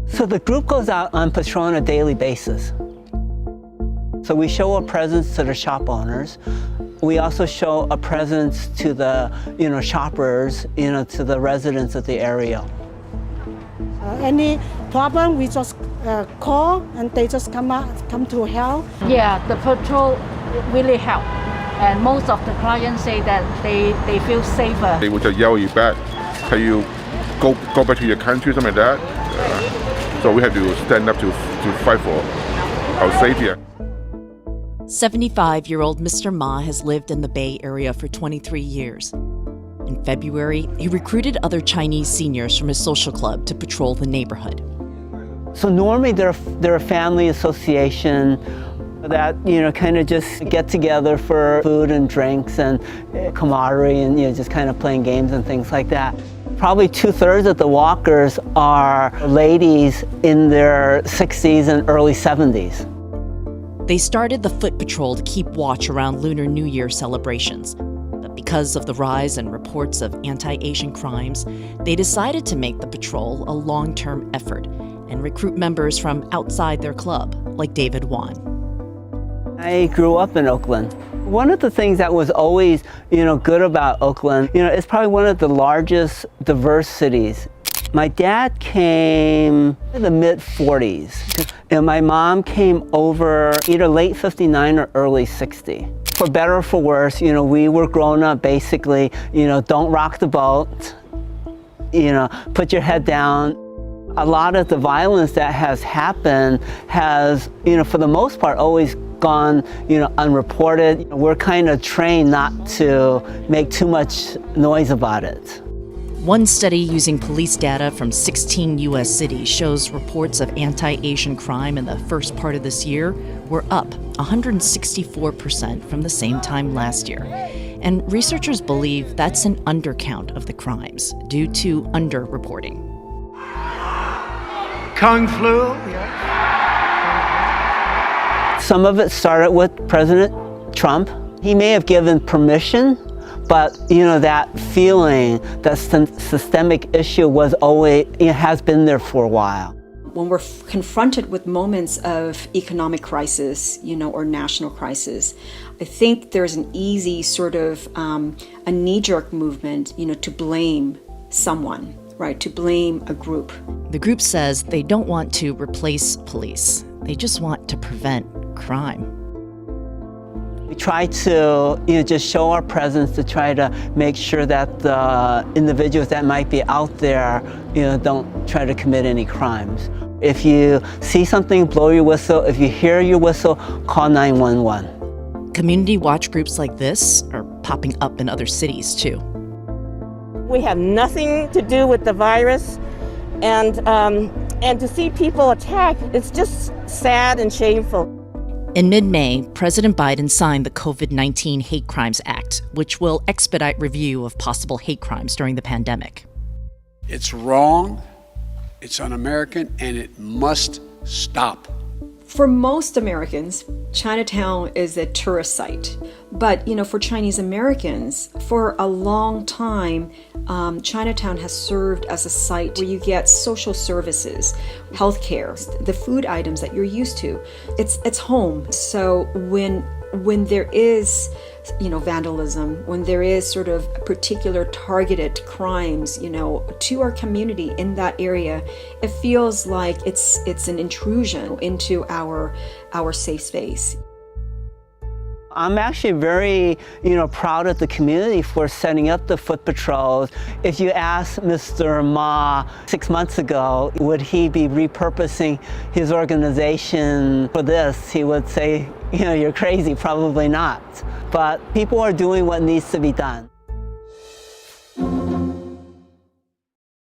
So the group goes out on patrol on a daily basis. So we show a presence to the shop owners. We also show a presence to the, shoppers, to the residents of the area. Any problem, we just call and they just come to help. Yeah, the patrol really help. And most of the clients say that they feel safer. They will just yell you back, tell you go back to your country, something like that. So we have to stand up to fight for our safety. 75-year-old Mr. Ma has lived in the Bay Area for 23 years. In February, he recruited other Chinese seniors from his social club to patrol the neighborhood. So normally they're a family association that, kind of just get together for food and drinks and camaraderie and, just kind of playing games and things like that. Probably 2/3 of the walkers are ladies in their 60s and early 70s. They started the foot patrol to keep watch around Lunar New Year celebrations. But because of the rise in reports of anti-Asian crimes, they decided to make the patrol a long-term effort and recruit members from outside their club, like David Wan. I grew up in Oakland. One of the things that was always, good about Oakland, it's probably one of the largest diverse cities. My dad came in the mid-40s, and my mom came over either late 59 or early 60. For better or for worse, we were grown up basically, don't rock the boat, put your head down. A lot of the violence that has happened has, for the most part, always gone, unreported. We're kind of trained not to make too much noise about it. One study using police data from 16 U.S. cities shows reports of anti-Asian crime in the first part of this year were up 164% from the same time last year. And researchers believe that's an undercount of the crimes due to underreporting. Kung flu. Some of it started with President Trump. He may have given permission, but that feeling, that systemic issue was always, has been there for a while. When we're confronted with moments of economic crisis, or national crisis, I think there's an easy sort of a knee-jerk movement, to blame someone, right? To blame a group. The group says they don't want to replace police. They just want to prevent crime. We try to just show our presence to try to make sure that the individuals that might be out there don't try to commit any crimes. If you see something, blow your whistle. If you hear your whistle, call 911. Community watch groups like this are popping up in other cities too. We have nothing to do with the virus, and to see people attacked, it's just sad and shameful. In mid-May, President Biden signed the COVID-19 Hate Crimes Act, which will expedite review of possible hate crimes during the pandemic. It's wrong, it's un-American, and it must stop. For most Americans, Chinatown is a tourist site. But, for Chinese Americans, for a long time, Chinatown has served as a site where you get social services, healthcare, the food items that you're used to. It's home. So when there is, vandalism, when there is sort of particular targeted crimes, to our community in that area, it feels like it's an intrusion into our safe space. I'm actually very, proud of the community for setting up the foot patrols. If you ask Mr. Ma 6 months ago, would he be repurposing his organization for this, he would say, you're crazy, probably not. But people are doing what needs to be done.